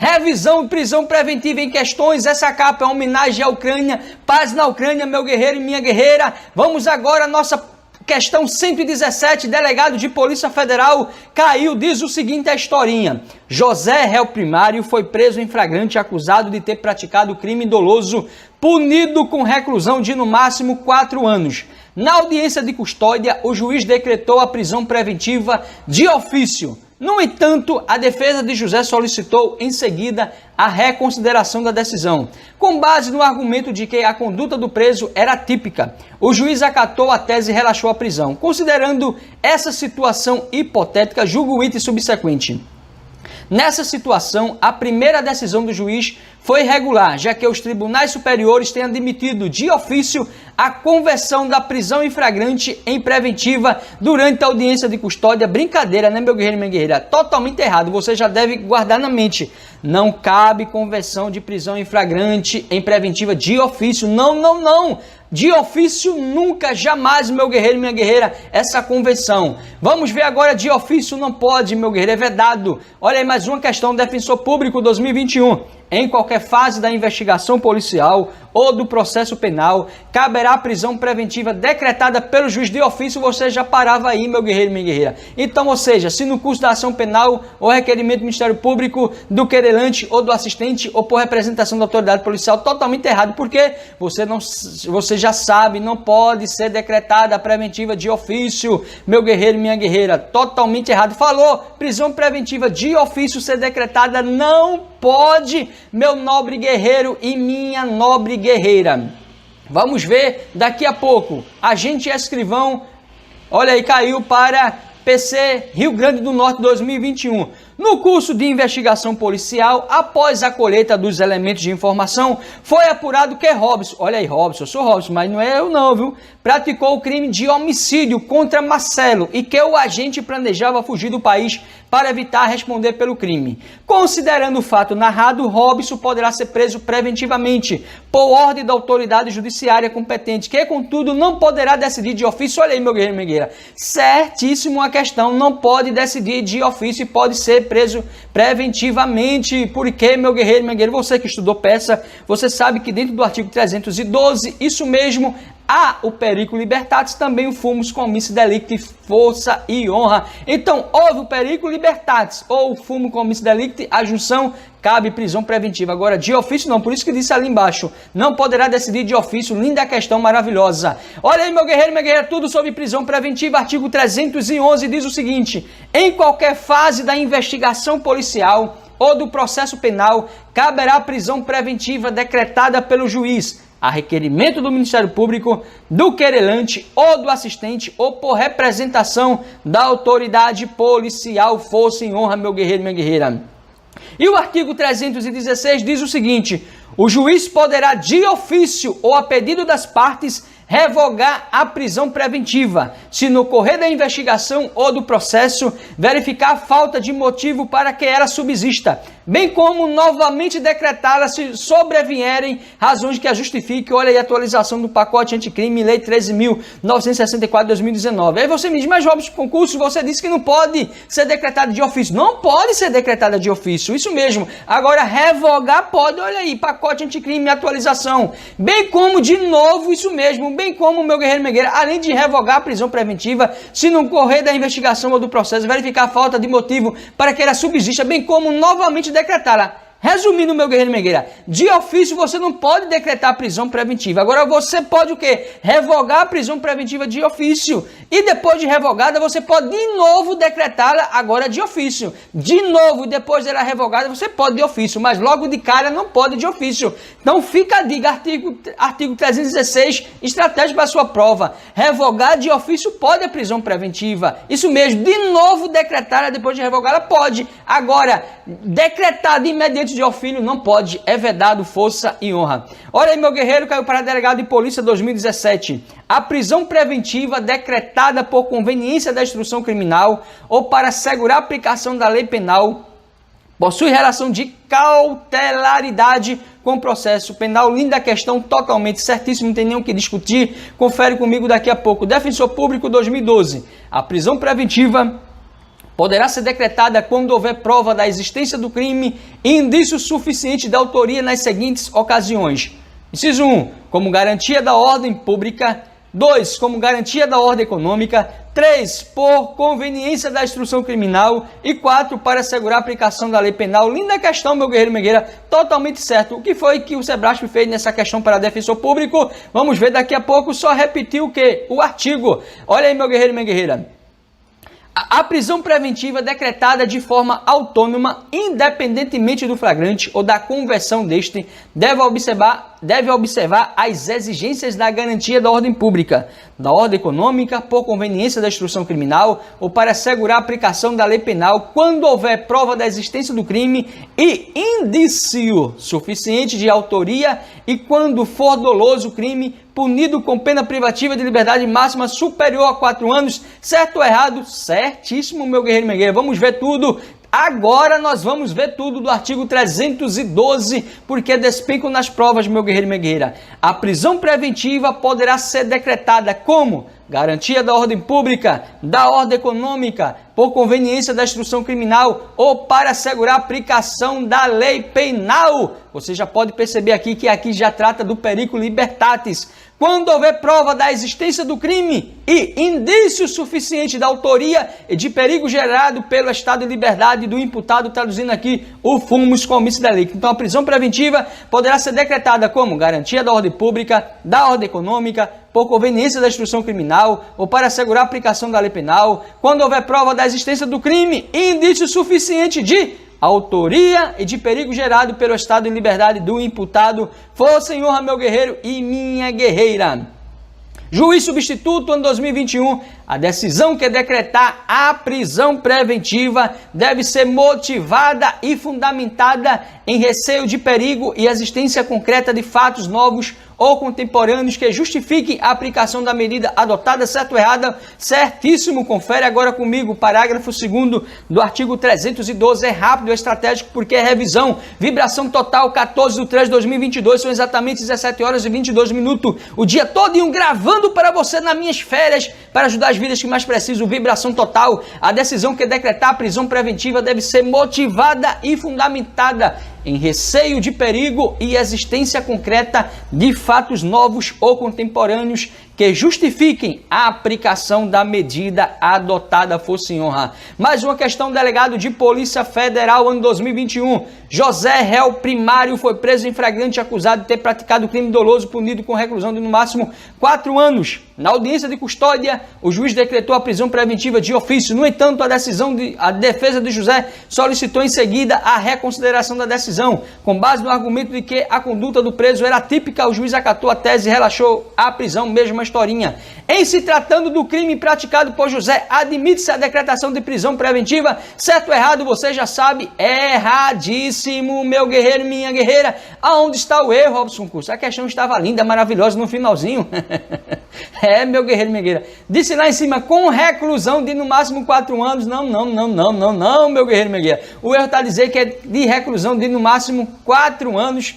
Revisão e prisão preventiva em questões. Essa capa é uma homenagem à Ucrânia. Paz na Ucrânia, meu guerreiro e minha guerreira. Vamos agora à nossa questão 117. Delegado de Polícia Federal caiu, diz o seguinte a historinha. José, réu primário, foi preso em flagrante acusado de ter praticado crime doloso, punido com reclusão de no máximo 4 anos. Na audiência de custódia, o juiz decretou a prisão preventiva de ofício. No entanto, a defesa de José solicitou em seguida a reconsideração da decisão, com base no argumento de que a conduta do preso era típica. O juiz acatou a tese e relaxou a prisão. Considerando essa situação hipotética, julgo o item subsequente. Nessa situação, a primeira decisão do juiz foi regular, já que os tribunais superiores têm admitido de ofício a conversão da prisão em flagrante em preventiva durante a audiência de custódia. Brincadeira, né, meu guerreiro e minha guerreira? Totalmente errado, você já deve guardar na mente. Não cabe conversão de prisão em flagrante em preventiva de ofício. Não, não, não. De ofício nunca, jamais, meu guerreiro e minha guerreira, essa convenção. Vamos ver agora, de ofício não pode, meu guerreiro, é vedado. Olha aí mais uma questão, Defensor Público 2021. Em qualquer fase da investigação policial ou do processo penal, caberá prisão preventiva decretada pelo juiz de ofício. Você já parava aí, meu guerreiro e minha guerreira. Então, ou seja, se no curso da ação penal ou requerimento do Ministério Público, do querelante ou do assistente ou por representação da autoridade policial, totalmente errado, porque você já sabe, não pode ser decretada a preventiva de ofício, meu guerreiro e minha guerreira, totalmente errado. Falou, prisão preventiva de ofício ser decretada, não pode, meu nobre guerreiro e minha nobre guerreira. Vamos ver daqui a pouco. Agente escrivão, olha aí, caiu para PC Rio Grande do Norte 2021. No curso de investigação policial, após a colheita dos elementos de informação, foi apurado que Robson, olha aí, Robson, eu sou Robson, mas não é eu não, viu? Praticou o crime de homicídio contra Marcelo e que o agente planejava fugir do país para evitar responder pelo crime. Considerando o fato narrado, Robson poderá ser preso preventivamente por ordem da autoridade judiciária competente, que, contudo, não poderá decidir de ofício. Olha aí, meu guerreiro e minha guerreira. Certíssimo a questão, não pode decidir de ofício e pode ser preso preventivamente. Porque, meu guerreiro e minha guerreira, você que estudou peça, você sabe que dentro do artigo 312, isso mesmo, há o periculo libertatis, também o fumus comissi delicti, força e honra. Então, houve o periculo libertatis ou o fumus comissi delicti, a junção, cabe prisão preventiva. Agora, de ofício não, por isso que disse ali embaixo, não poderá decidir de ofício. Linda questão, maravilhosa. Olha aí, meu guerreiro e minha guerreira, tudo sobre prisão preventiva. Artigo 311 diz o seguinte: em qualquer fase da investigação policial ou do processo penal, caberá prisão preventiva decretada pelo juiz, a requerimento do Ministério Público, do querelante ou do assistente ou por representação da autoridade policial, força e honra, meu guerreiro e minha guerreira. E o artigo 316 diz o seguinte: o juiz poderá de ofício ou a pedido das partes revogar a prisão preventiva, se no correr da investigação ou do processo verificar a falta de motivo para que ela subsista, bem como novamente decretá-la se sobrevierem razões que a justifiquem. Olha aí a atualização do pacote anticrime, Lei 13.964 de 2019. Aí você me diz, mas Robson, concurso, você disse que não pode ser decretado de ofício. Não pode ser decretada de ofício, isso mesmo. Agora, revogar pode. Olha aí, pacote anticrime, atualização. Bem como, de novo, isso mesmo, bem como, meu guerreiro e minha guerreira, além de revogar a prisão preventiva, se no correr da investigação ou do processo verificar a falta de motivo para que ela subsista, bem como novamente decretá-la. Resumindo, meu guerreiro e minha guerreira, de ofício você não pode decretar a prisão preventiva. Agora você pode o quê? Revogar a prisão preventiva de ofício. E depois de revogada, você pode de novo decretá-la agora de ofício. De novo, depois dela revogada, você pode de ofício, mas logo de cara não pode de ofício. Então fica a dica, artigo 316, estratégia para a sua prova. Revogar de ofício pode a prisão preventiva. Isso mesmo, de novo decretá-la depois de revogada pode. Agora, decretar de imediato de ofício não pode, é vedado, força e honra. Olha aí, meu guerreiro, caiu para delegado de polícia 2017. A prisão preventiva decretada por conveniência da instrução criminal ou para assegurar a aplicação da lei penal possui relação de cautelaridade com o processo penal. Linda questão, totalmente certíssimo, não tem nem o que discutir. Confere comigo daqui a pouco. Defensor Público 2012. A prisão preventiva poderá ser decretada quando houver prova da existência do crime e indício suficiente de autoria nas seguintes ocasiões. Inciso 1, como garantia da ordem pública. 2, como garantia da ordem econômica. 3, por conveniência da instrução criminal. E 4, para assegurar a aplicação da lei penal. Linda questão, meu guerreiro e Mangueira, totalmente certo. O que foi que o Sebrasp fez nessa questão para defensor público? Vamos ver daqui a pouco, só repetir o quê? O artigo. Olha aí, meu guerreiro e minha guerreira. A prisão preventiva decretada de forma autônoma, independentemente do flagrante ou da conversão deste, deve observar as exigências da garantia da ordem pública, da ordem econômica, por conveniência da instrução criminal ou para assegurar a aplicação da lei penal quando houver prova da existência do crime e indício suficiente de autoria e quando for doloso o crime, punido com pena privativa de liberdade máxima superior a 4 anos. Certo ou errado? Certíssimo, meu guerreiro e minha guerreira. Vamos ver tudo. Agora nós vamos ver tudo do artigo 312, porque despencam nas provas, meu guerreiro e minha guerreira. A prisão preventiva poderá ser decretada como garantia da ordem pública, da ordem econômica, por conveniência da instrução criminal ou para assegurar a aplicação da lei penal. Você já pode perceber aqui que aqui já trata do periculum libertatis. Quando houver prova da existência do crime e indício suficiente da autoria e de perigo gerado pelo estado de liberdade do imputado, traduzindo aqui o fumus commissi delicti. Então a prisão preventiva poderá ser decretada como garantia da ordem pública, da ordem econômica, por conveniência da instrução criminal ou para assegurar a aplicação da lei penal, quando houver prova da existência do crime e indício suficiente de autoria e de perigo gerado pelo estado de liberdade do imputado. Força em honra, meu guerreiro e minha guerreira. Juiz substituto, ano 2021, a decisão que decretar a prisão preventiva deve ser motivada e fundamentada em receio de perigo e existência concreta de fatos novos ou contemporâneos que justifiquem a aplicação da medida adotada. Certo ou errada? Certíssimo. Confere agora comigo, parágrafo 2º do artigo 312. É rápido, é estratégico, porque é revisão. Vibração total, 14/3/2022, são exatamente 17 horas e 22 minutos. O dia todo gravando para você nas minhas férias, para ajudar as vidas que mais precisam. Vibração total. A decisão que decretar a prisão preventiva deve ser motivada e fundamentada em receio de perigo e existência concreta de fatos novos ou contemporâneos que justifiquem a aplicação da medida adotada. Força em honra. Mais uma questão, delegado de Polícia Federal, ano 2021. José, réu primário, foi preso em flagrante acusado de ter praticado crime doloso, punido com reclusão de no máximo 4 anos. Na audiência de custódia, o juiz decretou a prisão preventiva de ofício. No entanto, a defesa de José solicitou em seguida a reconsideração da decisão. Com base no argumento de que a conduta do preso era típica, o juiz acatou a tese e relaxou a prisão. Mesma historinha. Em se tratando do crime praticado por José, admite-se a decretação de prisão preventiva. Certo ou errado? Você já sabe. Erradíssimo, meu guerreiro e minha guerreira. Aonde está o erro, Robson Curso? A questão estava linda, maravilhosa no finalzinho. Meu guerreiro e minha guerreira. Disse lá em cima, com reclusão de no máximo 4 anos. Não, meu guerreiro e minha guerreira. O erro está a dizer que é de reclusão de no máximo 4 anos.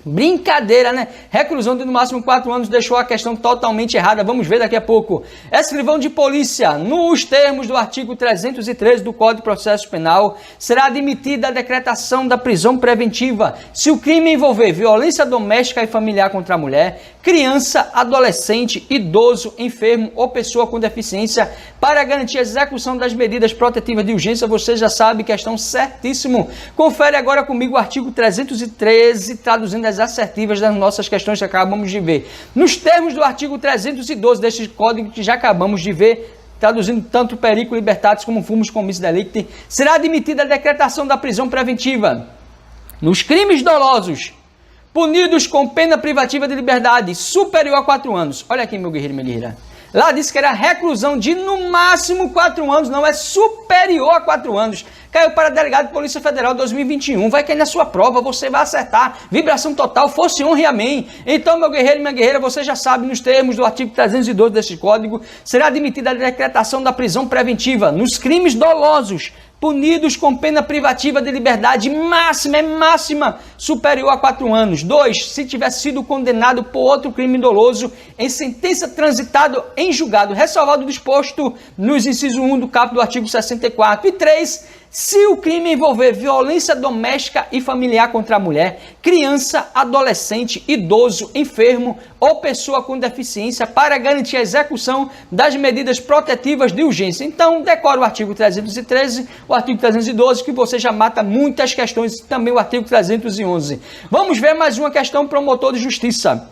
Brincadeira, né? Reclusão de no máximo 4 anos deixou a questão totalmente errada. Vamos ver daqui a pouco. Escrivão de polícia, nos termos do artigo 313 do Código de Processo Penal, será admitida a decretação da prisão preventiva se o crime envolver violência doméstica e familiar contra a mulher, criança, adolescente, idoso, enfermo ou pessoa com deficiência, para garantir a execução das medidas protetivas de urgência. Você já sabe, questão certíssimo. Confere agora comigo o artigo 313, traduzindo as assertivas das nossas questões que acabamos de ver. Nos termos do artigo 312 deste código que já acabamos de ver, traduzindo tanto periculum libertatis como fumus commissi delicti, será admitida a decretação da prisão preventiva nos crimes dolosos punidos com pena privativa de liberdade superior a 4 anos. Olha aqui, meu guerreiro e minha guerreira. Lá disse que era reclusão de no máximo 4 anos, não é superior a 4 anos. Caiu para delegado de Polícia Federal 2021. Vai cair na sua prova, você vai acertar. Vibração total, força e honra e amém. Então, meu guerreiro e minha guerreira, você já sabe, nos termos do artigo 312 deste código, será admitida a decretação da prisão preventiva nos crimes dolosos punidos com pena privativa de liberdade máxima, superior a 4 anos. 2. Se tiver sido condenado por outro crime doloso em sentença transitada em julgado, ressalvado o disposto nos incisos 1 do caput do artigo 64. E 3. Se o crime envolver violência doméstica e familiar contra a mulher, criança, adolescente, idoso, enfermo ou pessoa com deficiência, para garantir a execução das medidas protetivas de urgência. Então, decora o artigo 313, o artigo 312, que você já mata muitas questões, também o artigo 311. Vamos ver mais uma questão, promotor de justiça.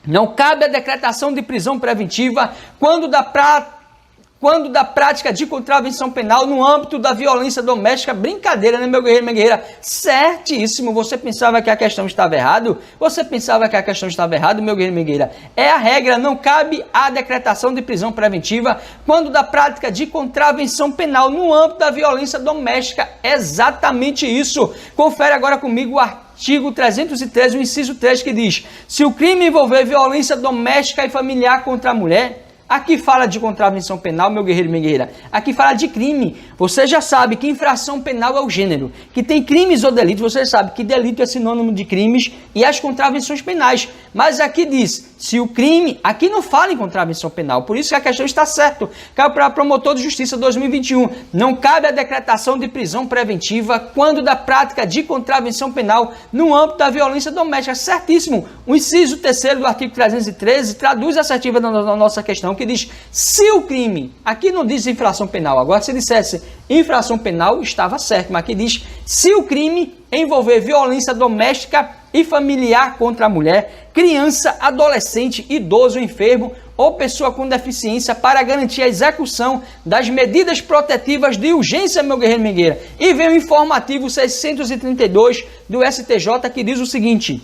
Não cabe a decretação de prisão preventiva quando da prática de contravenção penal no âmbito da violência doméstica. Brincadeira, né, meu guerreiro, minha guerreira? Certíssimo. Você pensava que a questão estava errado? Você pensava que a questão estava errada, meu guerreiro, minha guerreira? É a regra, não cabe a decretação de prisão preventiva quando da prática de contravenção penal no âmbito da violência doméstica. Exatamente isso. Confere agora comigo o artigo 313, o inciso 3, que diz: se o crime envolver violência doméstica e familiar contra a mulher... Aqui fala de contravenção penal, meu guerreiro e minha guerreira. Aqui fala de crime. Você já sabe que infração penal é o gênero. Que tem crimes ou delitos. Você sabe que delito é sinônimo de crimes e as contravenções penais. Mas aqui diz, se o crime... Aqui não fala em contravenção penal. Por isso que a questão está certa. Caiu para promotor de justiça 2021. Não cabe a decretação de prisão preventiva quando da prática de contravenção penal no âmbito da violência doméstica. Certíssimo. O inciso 3º do artigo 313 traduz assertiva da nossa questão, que diz, se o crime, aqui não diz infração penal, agora se dissesse infração penal, estava certo, mas aqui diz, se o crime envolver violência doméstica e familiar contra a mulher, criança, adolescente, idoso, enfermo ou pessoa com deficiência, para garantir a execução das medidas protetivas de urgência, meu guerreiro Migueira. E vem o informativo 632 do STJ, que diz o seguinte: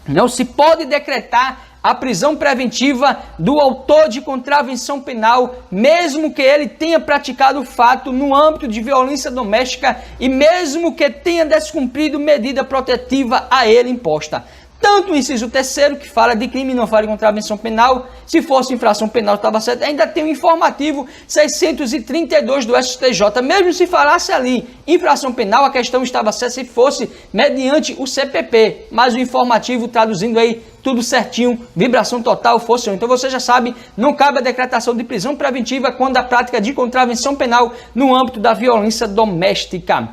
não se pode decretar a prisão preventiva do autor de contravenção penal, mesmo que ele tenha praticado o fato no âmbito de violência doméstica e mesmo que tenha descumprido medida protetiva a ele imposta. Tanto o inciso 3º, que fala de crime e não fala de contravenção penal, se fosse infração penal estava certo, ainda tem o informativo 632 do STJ. Mesmo se falasse ali infração penal, a questão estava certa se fosse mediante o CPP, mas o informativo traduzindo aí tudo certinho, vibração total, fosse. Então você já sabe, não cabe a decretação de prisão preventiva quando a prática de contravenção penal no âmbito da violência doméstica.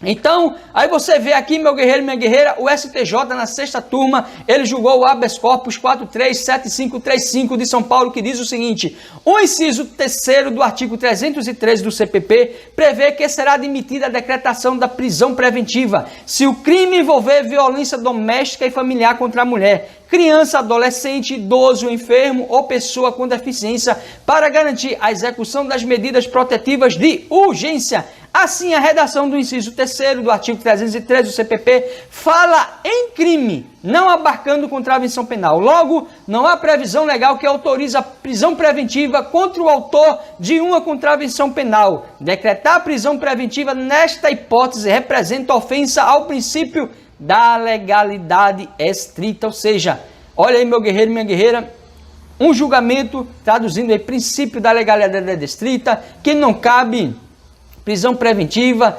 Então, aí você vê aqui, meu guerreiro e minha guerreira, o STJ na 6ª turma, ele julgou o habeas corpus 437535 de São Paulo, que diz o seguinte: o inciso 3º do artigo 313 do CPP prevê que será admitida a decretação da prisão preventiva se o crime envolver violência doméstica e familiar contra a mulher, criança, adolescente, idoso, enfermo ou pessoa com deficiência, para garantir a execução das medidas protetivas de urgência. Assim, a redação do inciso 3º do artigo 313 do CPP fala em crime, não abarcando contravenção penal. Logo, não há previsão legal que autorize a prisão preventiva contra o autor de uma contravenção penal. Decretar a prisão preventiva nesta hipótese representa ofensa ao princípio da legalidade estrita. Ou seja, olha aí, meu guerreiro e minha guerreira, um julgamento traduzindo aí princípio da legalidade estrita, que não cabe prisão preventiva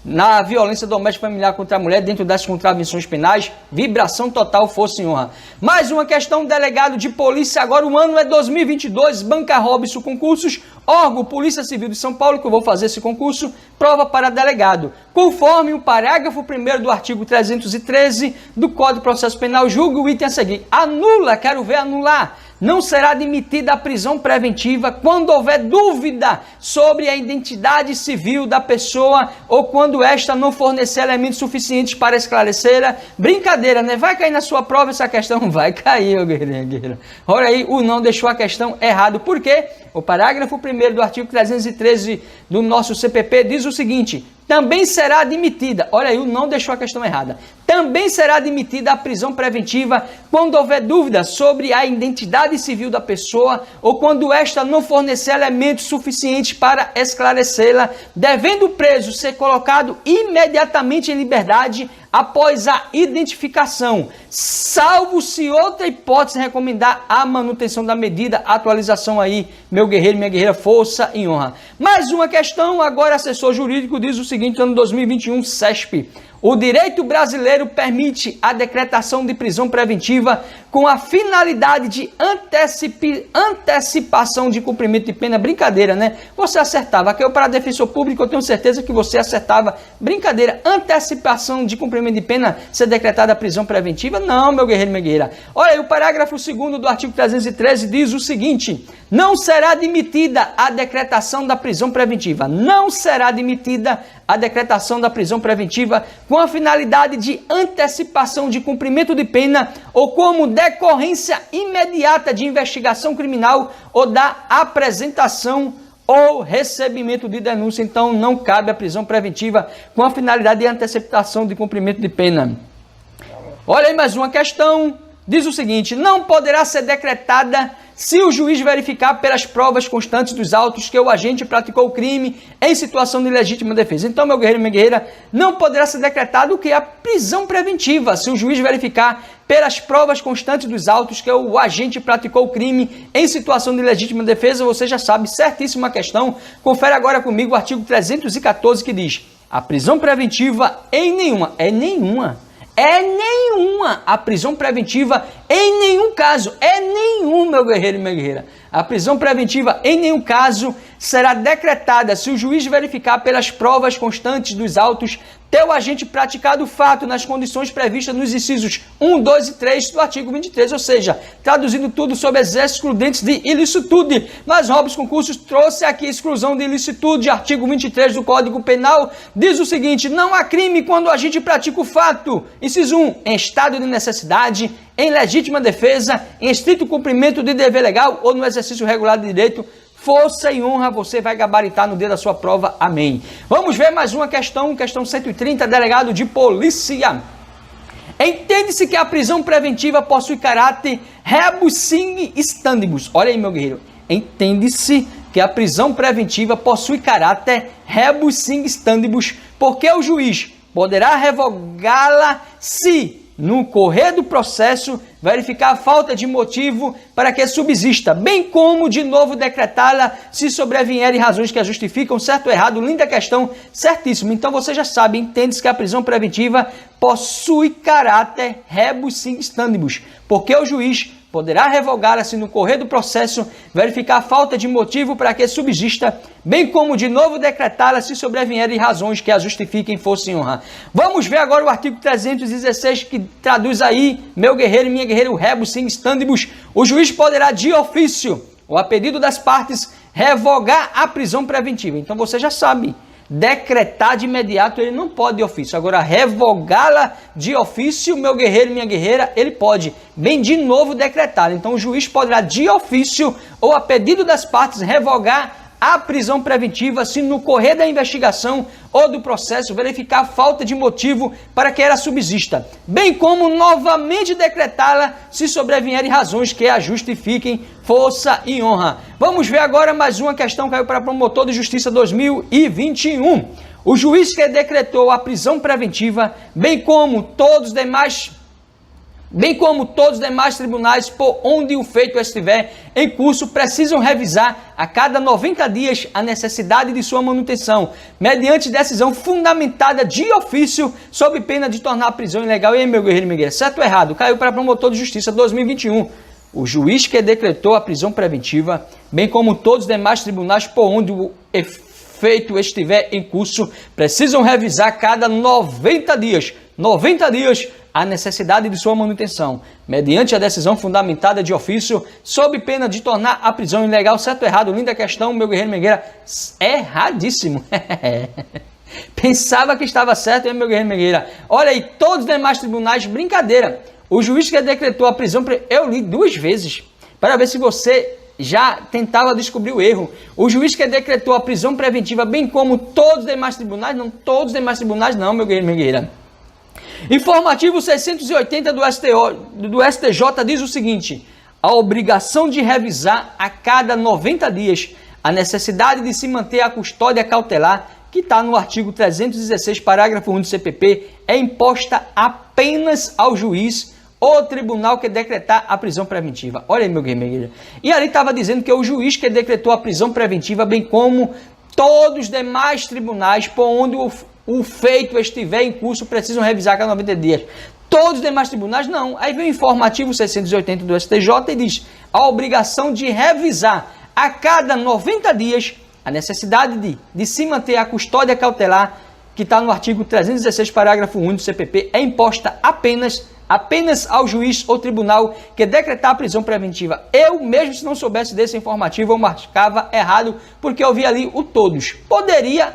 na violência doméstica familiar contra a mulher dentro das contravenções penais, vibração total, força e honra. Mais uma questão, delegado de polícia, agora o ano é 2022, Banca Robson Concursos, órgão Polícia Civil de São Paulo, que eu vou fazer esse concurso, prova para delegado. Conforme o parágrafo 1º do artigo 313 do Código de Processo Penal, julga o item a seguir. Anula, quero ver anular. Não será admitida a prisão preventiva quando houver dúvida sobre a identidade civil da pessoa ou quando esta não fornecer elementos suficientes para esclarecê-la. Brincadeira, né? Vai cair na sua prova essa questão? Vai cair, guerreiro. Olha aí, o não deixou a questão errado. Por quê? O parágrafo 1º do artigo 313 do nosso CPP diz o seguinte: também será admitida, olha aí, o não deixou a questão errada, também será admitida a prisão preventiva quando houver dúvida sobre a identidade civil da pessoa ou quando esta não fornecer elementos suficientes para esclarecê-la, devendo o preso ser colocado imediatamente em liberdade após a identificação, salvo se outra hipótese recomendar a manutenção da medida. Atualização aí, meu meu guerreiro, minha guerreira, força e honra. Mais uma questão, agora assessor jurídico diz o seguinte, ano 2021, CESP. O direito brasileiro permite a decretação de prisão preventiva com a finalidade de antecipação de cumprimento de pena. Brincadeira, né? Você acertava. Aqui eu, para defensor público, eu tenho certeza que você acertava. Brincadeira. Antecipação de cumprimento de pena ser decretada a prisão preventiva? Não, meu guerreiro, minha guerreira. Olha aí, o parágrafo 2º do artigo 313 diz o seguinte: não será admitida a decretação da prisão preventiva. Não será admitida a decretação da prisão preventiva com a finalidade de antecipação de cumprimento de pena ou como decorrência imediata de investigação criminal ou da apresentação ou recebimento de denúncia. Então, não cabe a prisão preventiva com a finalidade de antecipação de cumprimento de pena. Olha aí mais uma questão. Diz o seguinte: não poderá ser decretada se o juiz verificar pelas provas constantes dos autos que o agente praticou o crime em situação de legítima defesa. Então, meu guerreiro e minha guerreira, não poderá ser decretado o que é a prisão preventiva se o juiz verificar pelas provas constantes dos autos que o agente praticou o crime em situação de legítima defesa. Você já sabe, certíssima questão. Confere agora comigo o artigo 314 que diz: a prisão preventiva em nenhuma a prisão preventiva em nenhum caso, meu guerreiro e minha guerreira. A prisão preventiva em nenhum caso será decretada se o juiz verificar pelas provas constantes dos autos ter o agente praticado o fato nas condições previstas nos incisos 1, 2 e 3 do artigo 23, ou seja, traduzindo tudo sob as excludentes de ilicitude. Mas Robson Concursos trouxe aqui exclusão de ilicitude. Artigo 23 do Código Penal diz o seguinte: não há crime quando o agente pratica o fato. Inciso 1, em estado de necessidade, em legítima defesa, em estrito cumprimento de dever legal ou no exercício regular de direito. Força e honra, você vai gabaritar no dia da sua prova. Amém. Vamos ver mais uma questão, questão 130, delegado de polícia. Entende-se que a prisão preventiva possui caráter rebus sic stantibus. Olha aí, meu guerreiro. Entende-se que a prisão preventiva possui caráter rebus sic stantibus, porque o juiz poderá revogá-la se, no correr do processo, verificar a falta de motivo para que subsista, bem como de novo decretá-la se sobrevierem razões que a justificam. Certo ou errado? Linda questão, certíssimo. Então você já sabe, entende-se que a prisão preventiva possui caráter rebus sic stantibus, porque o juiz poderá revogá-la se no correr do processo verificar a falta de motivo para que subsista, bem como de novo decretá-la se sobrevierem razões que a justifiquem, força e honra. Vamos ver agora o artigo 316 que traduz aí, meu guerreiro e minha guerreira, o rebus sic stantibus. O juiz poderá de ofício ou a pedido das partes revogar a prisão preventiva. Então você já sabe, decretar de imediato ele não pode de ofício. Agora, revogá-la de ofício, meu guerreiro e minha guerreira, ele pode, bem de novo, decretá-la. Então, o juiz poderá de ofício ou a pedido das partes revogar a prisão preventiva se no correr da investigação ou do processo verificar a falta de motivo para que ela subsista, bem como novamente decretá-la se sobrevierem razões que a justifiquem, força e honra. Vamos ver agora mais uma questão que caiu para promotor de justiça 2021. O juiz que decretou a prisão preventiva, bem como todos os demais tribunais por onde o feito estiver em curso, precisam revisar a cada 90 dias a necessidade de sua manutenção, mediante decisão fundamentada de ofício, sob pena de tornar a prisão ilegal. E aí, meu guerreiro e minha guerreira, certo ou errado? Caiu para promotor de justiça 2021. O juiz que decretou a prisão preventiva, bem como todos os demais tribunais por onde o feito estiver em curso, precisam revisar a cada 90 dias a necessidade de sua manutenção, mediante a decisão fundamentada de ofício, sob pena de tornar a prisão ilegal. Certo ou errado? Linda questão, meu guerreiro e minha guerreira. Erradíssimo. Pensava que estava certo, hein, meu guerreiro e minha guerreira. Olha aí, todos os demais tribunais, brincadeira. O juiz que decretou a prisão, eu li 2 vezes, para ver se você já tentava descobrir o erro. O juiz que decretou a prisão preventiva, bem como todos os demais tribunais, não, todos os demais tribunais não, meu guerreiro e minha guerreira. Informativo 680 do STJ diz o seguinte: a obrigação de revisar a cada 90 dias a necessidade de se manter a custódia cautelar, que está no artigo 316, parágrafo 1 do CPP, é imposta apenas ao juiz ou tribunal que decretar a prisão preventiva. Olha aí, meu guerreiro. E ali estava dizendo que é o juiz que decretou a prisão preventiva, bem como todos os demais tribunais por onde o feito estiver em curso precisam revisar a cada 90 dias. Todos os demais tribunais não. Aí vem o informativo 680 do STJ e diz a obrigação de revisar a cada 90 dias a necessidade de se manter a custódia cautelar, que está no artigo 316, parágrafo 1 do CPP, é imposta apenas ao juiz ou tribunal que decretar a prisão preventiva. Eu mesmo, se não soubesse desse informativo, eu marcava errado, porque eu vi ali o todos. Poderia,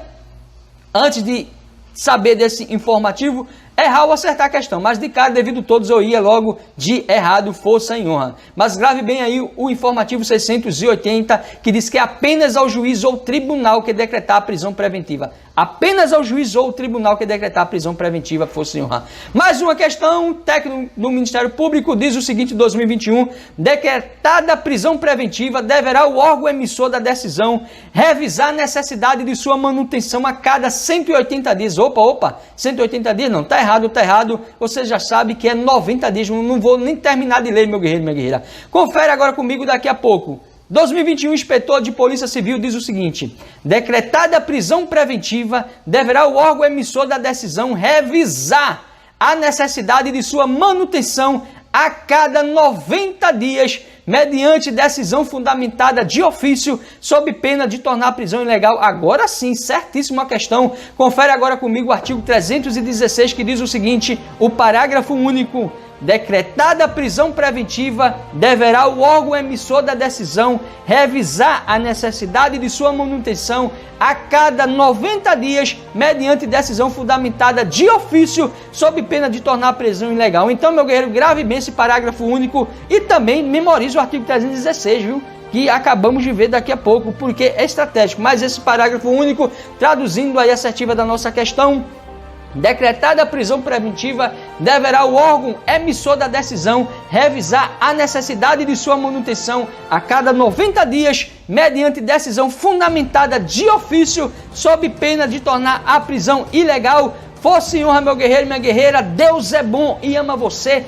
antes de saber desse informativo, errar ou acertar a questão, mas de cara, devido a todos, eu ia logo de errado, força em honra. Mas grave bem aí o informativo 680, que diz que é apenas ao juiz ou tribunal que decretar a prisão preventiva. Apenas ao juiz ou tribunal que decretar a prisão preventiva, força em honra. Mais uma questão, técnico do Ministério Público diz o seguinte, 2021, decretada a prisão preventiva, deverá o órgão emissor da decisão revisar a necessidade de sua manutenção a cada 180 dias. Opa, 180 dias não, tá errado, você já sabe que é 90 dias, não vou nem terminar de ler, meu guerreiro, minha guerreira. Confere agora comigo daqui a pouco. 2021, inspetor de Polícia Civil diz o seguinte, decretada a prisão preventiva, deverá o órgão emissor da decisão revisar a necessidade de sua manutenção a cada 90 dias, mediante decisão fundamentada de ofício, sob pena de tornar a prisão ilegal. Agora sim, certíssima a questão. Confere agora comigo o artigo 316, que diz o seguinte, o parágrafo único, decretada a prisão preventiva, deverá o órgão emissor da decisão revisar a necessidade de sua manutenção a cada 90 dias, mediante decisão fundamentada de ofício, sob pena de tornar a prisão ilegal. Então, meu guerreiro, grave bem esse parágrafo único e também memorize o artigo 316, viu? Que acabamos de ver daqui a pouco, porque é estratégico. Mas esse parágrafo único, traduzindo aí a assertiva da nossa questão, decretada a prisão preventiva, deverá o órgão emissor da decisão revisar a necessidade de sua manutenção a cada 90 dias, mediante decisão fundamentada de ofício, sob pena de tornar a prisão ilegal. Força e honra, meu guerreiro e minha guerreira, Deus é bom e ama você.